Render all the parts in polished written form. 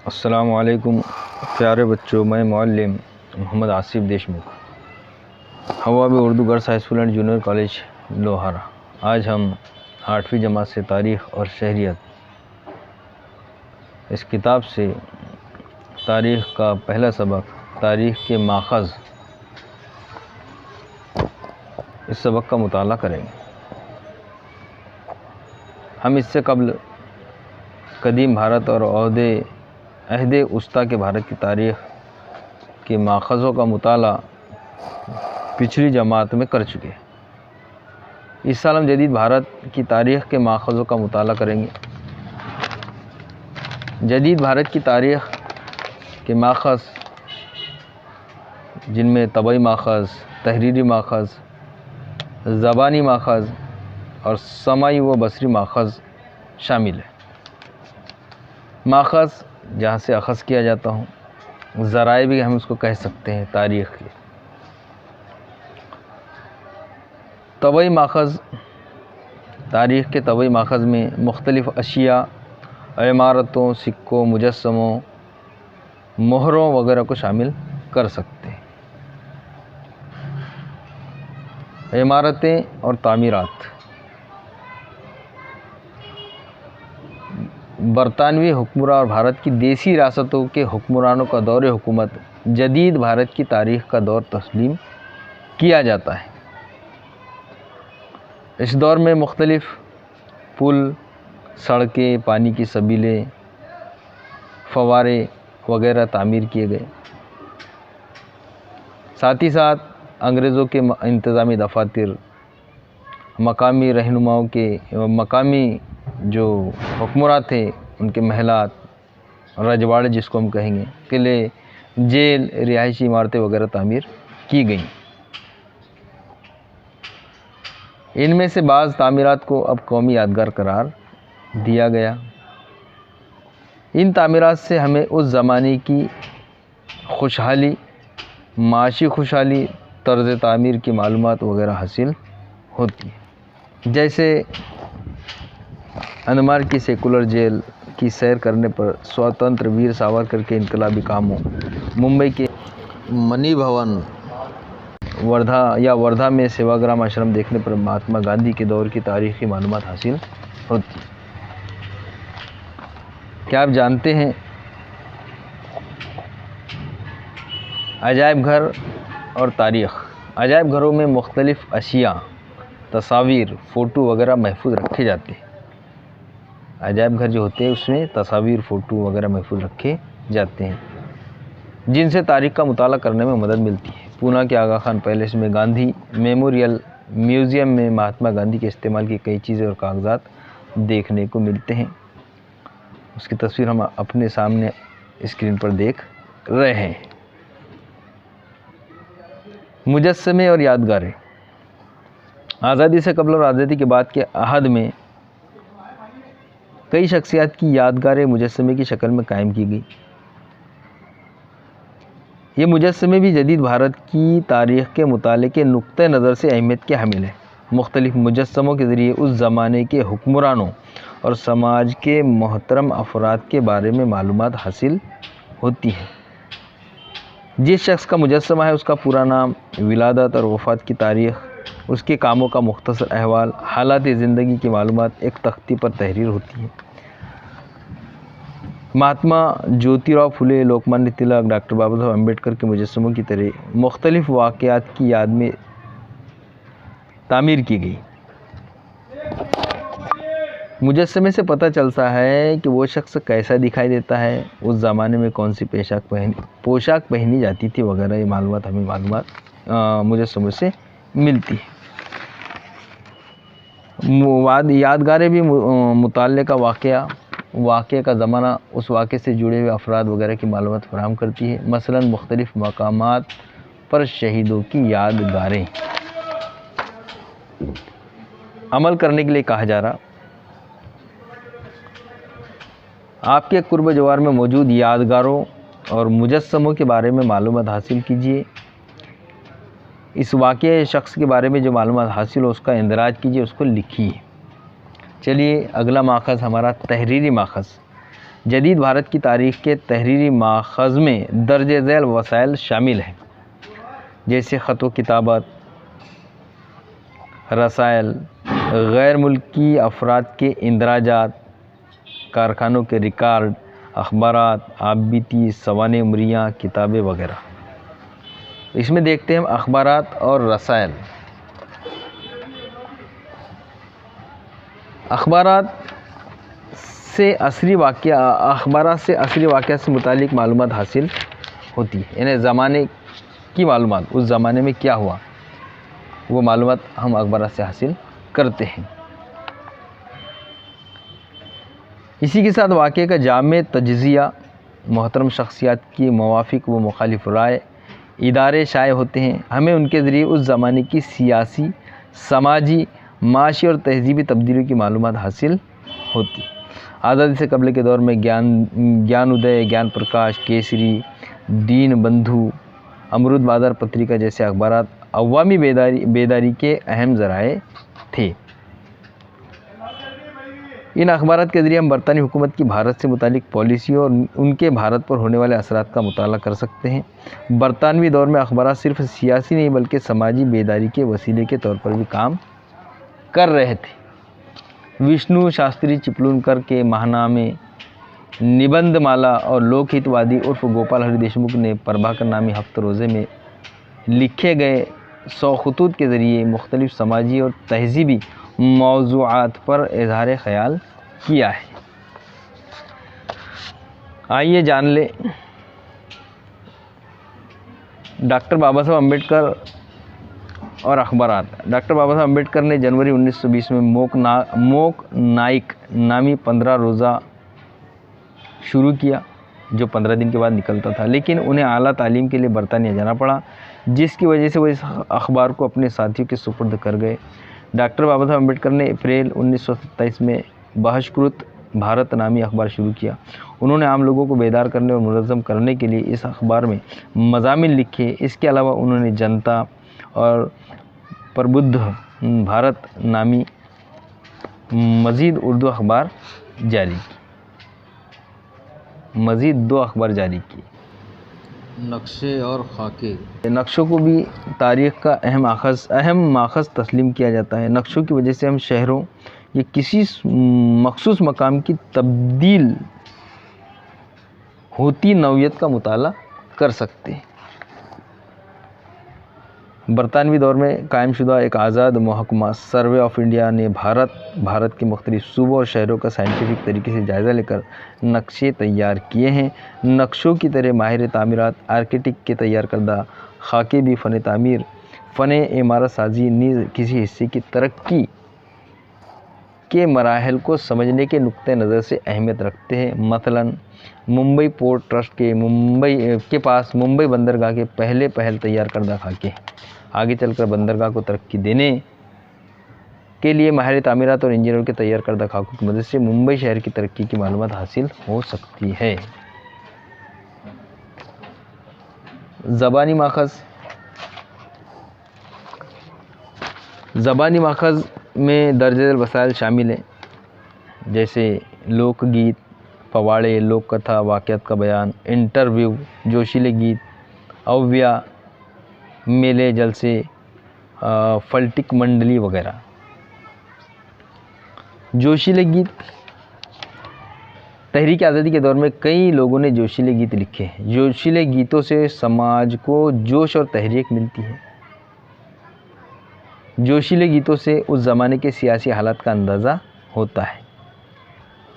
السلام علیکم پیارے بچوں، میں معلم محمد آصف دیشمکھ، حوابی Urdu girls high school and junior college Lohara. آج ہم 8ویں جماعت سے تاریخ اور شہریت اس کتاب سے تاریخ کا پہلا سبق، تاریخ کے ماخذ، اس سبق کا مطالعہ کریں گے۔ ہم اس سے قبل قدیم بھارت اور عہد وسطیٰ کے بھارت کی تاریخ کے ماخذوں کا مطالعہ پچھلی جماعت میں کر چکے۔ اس سال ہم جدید بھارت کی تاریخ کے ماخذوں کا مطالعہ کریں گے۔ جدید بھارت کی تاریخ کے ماخذ، جن میں طبعی ماخذ، تحریری ماخذ، زبانی ماخذ اور سمعی و بصری ماخذ شامل ہے۔ ماخذ جہاں سے اخذ کیا جاتا ہوں، ذرائع بھی ہم اس کو کہہ سکتے ہیں تاریخ کے۔ طبعی ماخذ، تاریخ کے طبعی ماخذ میں مختلف اشیاء، عمارتوں، سکوں، مجسموں، مہروں وغیرہ کو شامل کر سکتے ہیں۔ عمارتیں اور تعمیرات، برطانوی حکمراں اور بھارت کی دیسی ریاستوں کے حکمرانوں کا دور حکومت جدید بھارت کی تاریخ کا دور تسلیم کیا جاتا ہے۔ اس دور میں مختلف پل، سڑکیں، پانی کی سبیلیں، فوارے وغیرہ تعمیر کیے گئے۔ ساتھ ہی ساتھ انگریزوں کے انتظامی دفاتر، مقامی رہنماؤں کے، مقامی جو حکمراں تھے ان کے محلات، رجواڑے جس کو ہم کہیں گے، قلعے، جیل، رہائشی عمارتیں وغیرہ تعمیر کی گئیں۔ ان میں سے بعض تعمیرات کو اب قومی یادگار قرار دیا گیا۔ ان تعمیرات سے ہمیں اس زمانے کی خوشحالی، معاشی خوشحالی، طرز تعمیر کی معلومات وغیرہ حاصل ہوتی ہیں۔ جیسے انمار کی سیکولر جیل کی سیر کرنے پر سواتنتر ویر ساورکر کے انقلابی کاموں، ممبئی کے منی بھون، وردھا میں سیواگرام آشرم دیکھنے پر مہاتما گاندھی کے دور کی تاریخی معلومات حاصل ہوتی ہیں۔ کیا آپ جانتے ہیں عجائب گھر اور تاریخ؟ عجائب گھروں میں مختلف اشیاء، تصاویر، فوٹو وغیرہ محفوظ رکھے جاتے ہیں۔ عجائب گھر جو ہوتے ہیں اس میں تصاویر، فوٹو وغیرہ محفوظ رکھے جاتے ہیں، جن سے تاریخ کا مطالعہ کرنے میں مدد ملتی ہے۔ پونا کے آغا خان پیلیس میں گاندھی میموریل میوزیم میں مہاتما گاندھی کے استعمال کی کئی چیزیں اور کاغذات دیکھنے کو ملتے ہیں۔ اس کی تصویر ہم اپنے سامنے اسکرین پر دیکھ رہے ہیں۔ مجسمے اور یادگاریں، آزادی سے قبل اور آزادی کے بعد کے عہد میں کئی شخصیات کی یادگاریں مجسمے کی شکل میں قائم کی گئی۔ یہ مجسمے بھی جدید بھارت کی تاریخ کے مطالعے کے نقطہ نظر سے اہمیت کے حامل ہیں۔ مختلف مجسموں کے ذریعے اس زمانے کے حکمرانوں اور سماج کے محترم افراد کے بارے میں معلومات حاصل ہوتی ہیں۔ جس شخص کا مجسمہ ہے اس کا پورا نام، ولادت اور وفات کی تاریخ، اس کے کاموں کا مختصر احوال، حالات زندگی کی معلومات ایک تختی پر تحریر ہوتی ہے۔ مہاتما جیوتی راؤ پھولے، لوکمانیہ تلک، ڈاکٹر بابا صاحب امبیڈکر کے مجسموں کی طرح مختلف واقعات کی یاد میں تعمیر کی گئی۔ مجسمے سے پتہ چلتا ہے کہ وہ شخص کیسا دکھائی دیتا ہے، اس زمانے میں کون سی پوشاک پہنی جاتی تھی وغیرہ، یہ معلومات ہمیں مجسموں سے ملتی ہے۔ یادگاریں بھی مطالعے کا واقعے کا زمانہ، اس واقعے سے جڑے ہوئے افراد وغیرہ کی معلومات فراہم کرتی ہے۔ مثلاً مختلف مقامات پر شہیدوں کی یادگاریں عمل کرنے کے لیے کہا جا رہا۔ آپ کے قرب جوار میں موجود یادگاروں اور مجسموں کے بارے میں معلومات حاصل کیجیے۔ اس واقعے شخص کے بارے میں جو معلومات حاصل ہو اس کا اندراج کیجیے، اس کو لکھیے۔ چلیے اگلا ماخذ ہمارا تحریری ماخذ۔ جدید بھارت کی تاریخ کے تحریری ماخذ میں درج ذیل وسائل شامل ہیں، جیسے خط و کتابت، رسائل، غیر ملکی افراد کے اندراجات، کارخانوں کے ریکارڈ، اخبارات، آپ بیتی، سوانح عمریاں، کتابیں وغیرہ۔ اس میں دیکھتے ہیں ہم اخبارات اور رسائل۔ اخبارات سے عصری واقعات سے متعلق معلومات حاصل ہوتی ہے، یعنی زمانے کی معلومات، اس زمانے میں کیا ہوا وہ معلومات ہم اخبارات سے حاصل کرتے ہیں۔ اسی کے ساتھ واقعے کا جامع تجزیہ، محترم شخصیات کی موافق و مخالف رائے، ادارے شائع ہوتے ہیں، ہمیں ان کے ذریعے اس زمانے کی سیاسی، سماجی، معاشی اور تہذیبی تبدیلیوں کی معلومات حاصل ہوتی۔ آزادی سے قبل کے دور میں گیان ادے، گیان پرکاش، کیسری، دین بندھو، امرود بازار پتریکا جیسے اخبارات عوامی بیداری کے اہم ذرائع تھے۔ ان اخبارات کے ذریعے ہم برطانوی حکومت کی بھارت سے متعلق پالیسیوں اور ان کے بھارت پر ہونے والے اثرات کا مطالعہ کر سکتے ہیں۔ برطانوی دور میں اخبارات صرف سیاسی نہیں بلکہ سماجی بیداری کے وسیلے کے طور پر بھی کام کر رہے تھے۔ وشنو شاستری چپلونکر کے ماہنامے، نبند مالا اور لوک ہت وادی عرف گوپال ہری دیشمکھ نے پربھاکر نامی ہفتہ روزے میں لکھے گئے 100 خطوط کے ذریعے مختلف سماجی اور تہذیبی موضوعات پر اظہار خیال کیا ہے۔ آئیے جان لیں ڈاکٹر بابا صاحب امبیڈکر اور اخبارات۔ ڈاکٹر بابا صاحب امبیڈکر نے جنوری 1920 میں موک نائک نامی 15 روزہ شروع کیا، جو 15 دن کے بعد نکلتا تھا، لیکن انہیں اعلیٰ تعلیم کے لیے برطانیہ جانا پڑا، جس کی وجہ سے وہ اس اخبار کو اپنے ساتھیوں کے سپرد کر گئے۔ ڈاکٹر بابا صاحب امبیڈکر نے اپریل 1927 میں بہشکرت بھارت نامی اخبار شروع کیا۔ انہوں نے عام لوگوں کو بیدار کرنے اور منظم کرنے کے لیے اس اخبار میں مضامین لکھے۔ اس کے علاوہ انہوں نے جنتا اور پربدھ بھارت نامی مزید اردو اخبار جاری کی۔ مزید 2 اخبار جاری کی۔ نقشے اور خاکے۔ نقشوں کو بھی تاریخ کا اہم ماخذ تسلیم کیا جاتا ہے۔ نقشوں کی وجہ سے ہم شہروں یا کسی مخصوص مقام کی تبدیل ہوتی نوعیت کا مطالعہ کر سکتے ہیں۔ برطانوی دور میں قائم شدہ ایک آزاد محکمہ سروے آف انڈیا نے بھارت کے مختلف صوبوں اور شہروں کا سائنٹیفک طریقے سے جائزہ لے کر نقشے تیار کیے ہیں۔ نقشوں کی طرح ماہر تعمیرات آرکیٹیکٹ کے تیار کردہ خاکے بھی فن تعمیر، فن عمارت سازی نیز کسی حصے کی ترقی کے مراحل کو سمجھنے کے نقطہ نظر سے اہمیت رکھتے ہیں۔ مثلاً ممبئی پورٹ ٹرسٹ کے پاس ممبئی بندرگاہ کے پہل تیار کردہ خاکے ہیں۔ آگے چل کر بندرگاہ کو ترقی دینے کے لیے ماہر تعمیرات اور انجینئروں کے تیار کردہ خاکوں کی مدد سے ممبئی شہر کی ترقی کی معلومات حاصل ہو سکتی ہے۔ زبانی ماخذ۔ زبانی ماخذ میں درج ذیل وسائل شامل ہیں، جیسے لوک گیت، پواڑے، لوک کتھا، واقعات کا بیان، انٹرویو، جوشیلے گیت، اویا، میلے جلسے، فلٹک منڈلی وغیرہ۔ جوشیلے گیت۔ تحریک آزادی کے دور میں کئی لوگوں نے جوشیلے گیت لکھے ہیں۔ جوشیلے گیتوں سے سماج کو جوش اور تحریک ملتی ہے۔ جوشیلے گیتوں سے اس زمانے کے سیاسی حالات کا اندازہ ہوتا ہے۔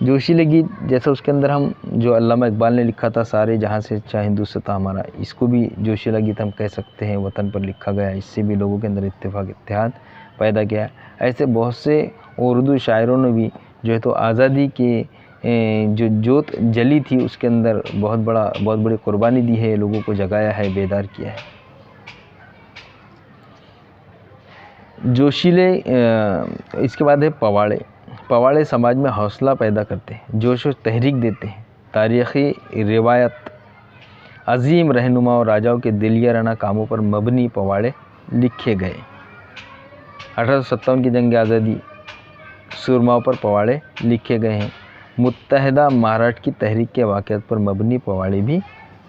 جوشیلے گیت جیسا اس کے اندر ہم جو علامہ اقبال نے لکھا تھا، سارے جہاں سے اچھا ہندوستاں تھا ہمارا، اس کو بھی جوشیلہ گیت ہم کہہ سکتے ہیں، وطن پر لکھا گیا، اس سے بھی لوگوں کے اندر اتحاد پیدا کیا ہے۔ ایسے بہت سے اردو شاعروں نے بھی جو ہے تو آزادی کے جو جوت جلی تھی اس کے اندر بہت بڑی قربانی دی ہے، لوگوں کو جگایا ہے، بیدار کیا ہے۔ جوشیلے، اس کے بعد ہے پواڑے۔ پواڑے سماج میں حوصلہ پیدا کرتے ہیں، جوش و تحریک دیتے ہیں۔ تاریخی روایت، عظیم رہنما اور راجاؤں کے دلیرانہ کاموں پر مبنی پواڑے لکھے گئے۔ 1857 کی جنگ آزادی سورماؤں پر پواڑے لکھے گئے ہیں۔ متحدہ مہاراشٹر کی تحریک کے واقعات پر مبنی پواڑے بھی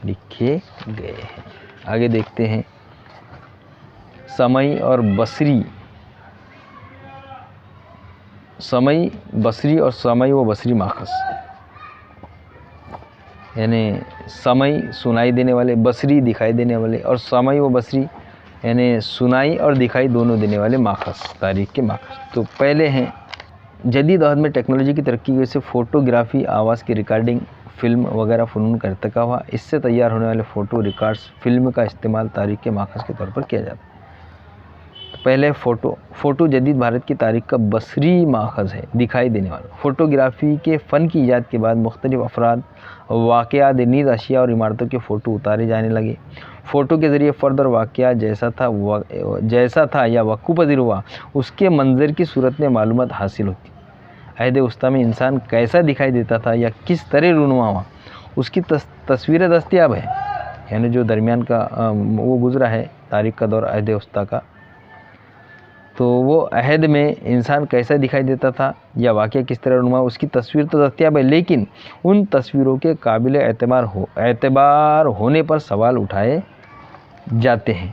لکھے گئے ہیں۔ آگے دیکھتے ہیں سمئی اور بصری، سمئی بصری اور سمئی و بصری ماخذ، یعنی سمئی سنائی دینے والے، بصری دکھائی دینے والے، اور سمئی و بصری یعنی سنائی اور دکھائی دونوں دینے والے ماخذ، تاریخ کے ماخذ۔ تو پہلے ہیں جدید دور میں ٹیکنالوجی کی ترقی کی وجہ سے فوٹوگرافی، آواز کی ریکارڈنگ، فلم وغیرہ فنون کا ارتقا ہوا۔ اس سے تیار ہونے والے فوٹو ریکارڈز فلم کا استعمال تاریخ کے ماخذ کے طور پر کیا جاتا ہے۔ پہلے فوٹو جدید بھارت کی تاریخ کا بصری ماخذ ہے، دکھائی دینے والا۔ فوٹوگرافی کے فن کی ایجاد کے بعد مختلف افراد، واقعات، نیز اشیاء اور عمارتوں کے فوٹو اتارے جانے لگے۔ فوٹو کے ذریعے فرد اور واقعہ جیسا تھا یا وقوع پذیر ہوا، اس کے منظر کی صورت میں معلومات حاصل ہوتی۔ عہد وسطیٰ میں انسان کیسا دکھائی دیتا تھا یا کس طرح رونما ہوا، اس کی تصویریں دستیاب ہیں، یعنی جو درمیان کا وہ گزرا ہے تاریخ کا دور عہد وسطیٰ کا، تو وہ عہد میں انسان کیسا دکھائی دیتا تھا یا واقعہ کس طرح رونما، اس کی تصویر تو دستیاب ہے، لیکن ان تصویروں کے قابل اعتبار ہونے پر سوال اٹھائے جاتے ہیں،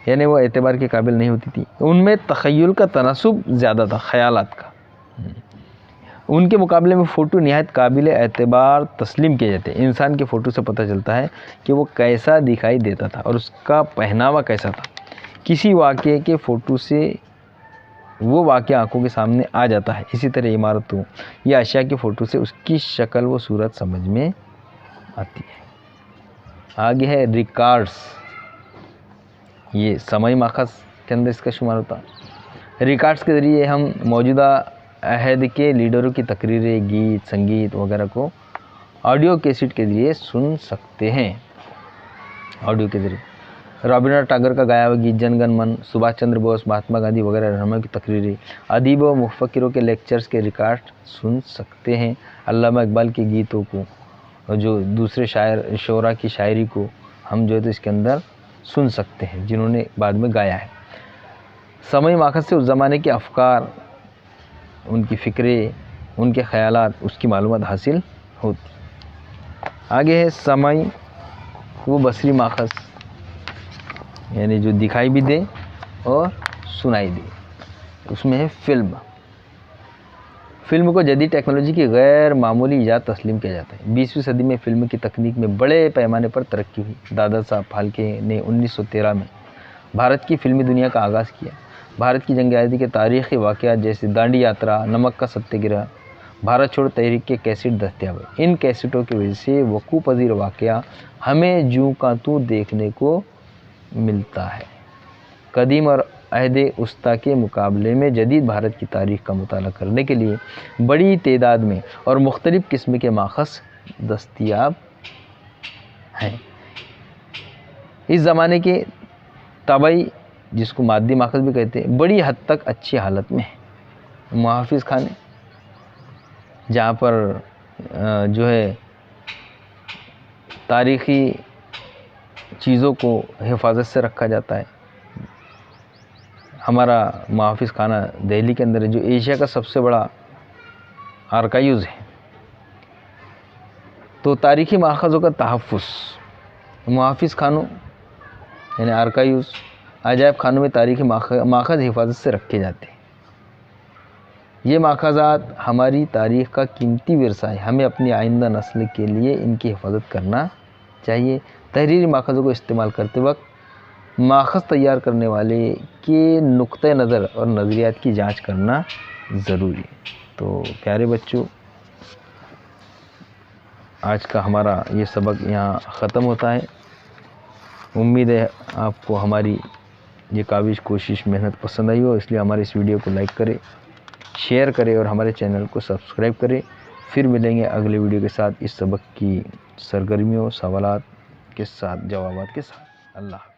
یعنی وہ اعتبار کے قابل نہیں ہوتی تھی۔ ان میں تخیل کا تناسب زیادہ تھا، خیالات کا۔ ان کے مقابلے میں فوٹو نہایت قابل اعتبار تسلیم کیے جاتے ہیں۔ انسان کے فوٹو سے پتہ چلتا ہے کہ وہ کیسا دکھائی دیتا تھا اور اس کا پہناوا کیسا تھا۔ کسی واقعے کے فوٹو سے وہ واقعہ آنکھوں کے سامنے آ جاتا ہے، اسی طرح عمارتوں یا اشیاء کے فوٹو سے اس کی شکل و صورت سمجھ میں آتی ہے۔ آگے ہے ریکارڈز، یہ سمئی ماخذ کے اندر اس کا شمار ہوتا ہے۔ ریکارڈز کے ذریعے ہم موجودہ عہد کے لیڈروں کی تقریریں، گیت، سنگیت وغیرہ کو آڈیو کیسٹ کے ذریعے سن سکتے ہیں۔ آڈیو کے ذریعے رابندر ناتھ ٹاگور کا گایا ہوا گیت، جن گن من، سبھاش چندر بوس، مہاتما گاندھی وغیرہ رہنماؤں کی تقریریں، ادیب و مفکروں کے لیکچرز کے ریکارڈ سن سکتے ہیں۔ علامہ اقبال کے گیتوں کو اور جو دوسرے شعراء کی شاعری کو ہم جو ہے تو اس کے اندر سن سکتے ہیں، جنہوں نے بعد میں گایا ہے۔ سمئی ماخذ سے اس زمانے کے افکار، ان کی فکریں، ان کے خیالات، اس کی معلومات حاصل ہوتی۔ آگے ہے سمئی و بصری ماخذ، یعنی جو دکھائی بھی دے اور سنائی دے۔ اس میں ہے فلم۔ فلم کو جدید ٹیکنالوجی کی غیر معمولی ایجاد تسلیم کیا جاتا ہے۔ 20ویں صدی میں فلم کی تکنیک میں بڑے پیمانے پر ترقی ہوئی۔ دادا صاحب پھالکے نے 1913 میں بھارت کی فلمی دنیا کا آغاز کیا۔ بھارت کی جنگ آزادی کے تاریخی واقعات جیسے دانڈی یاترا، نمک کا ستیہ گرہ، بھارت چھوڑ تحریک کے کیسٹ دستیاب ہیں۔ ان کیسٹوں کی وجہ سے وقوع پذیر واقعہ ہمیں جوں کا توں دیکھنے کو ملتا ہے۔ قدیم اور عہد وسطیٰ کے مقابلے میں جدید بھارت کی تاریخ کا مطالعہ کرنے کے لیے بڑی تعداد میں اور مختلف قسم کے ماخذ دستیاب ہیں۔ اس زمانے کے طبعی، جس کو مادی ماخذ بھی کہتے ہیں، بڑی حد تک اچھی حالت میں ہیں۔ محافظ خانے، جہاں پر جو ہے تاریخی چیزوں کو حفاظت سے رکھا جاتا ہے۔ ہمارا محافظ خانہ دہلی کے اندر ہے، جو ایشیا کا سب سے بڑا آرکائیوز ہے۔ تو تاریخی ماخذوں کا تحفظ، محافظ خانوں یعنی آرکائیوز، عجائب خانوں میں تاریخی ماخذ حفاظت سے رکھے جاتے ہیں۔ یہ ماخذات ہماری تاریخ کا قیمتی ورثہ ہے، ہمیں اپنی آئندہ نسل کے لیے ان کی حفاظت کرنا چاہیے۔ تحریری ماخذوں کو استعمال کرتے وقت ماخذ تیار کرنے والے کے نقطہ نظر اور نظریات کی جانچ کرنا ضروری ہے۔ تو پیارے بچوں، آج کا ہمارا یہ سبق یہاں ختم ہوتا ہے۔ امید ہے آپ کو ہماری یہ کاوش، کوشش، محنت پسند آئی ہو، اس لیے ہمارے اس ویڈیو کو لائک کریں، شیئر کریں اور ہمارے چینل کو سبسکرائب کریں۔ پھر ملیں گے اگلے ویڈیو کے ساتھ، اس سبق کی سرگرمیوں، سوالات کے ساتھ، جوابات کے ساتھ۔ اللہ حافظ۔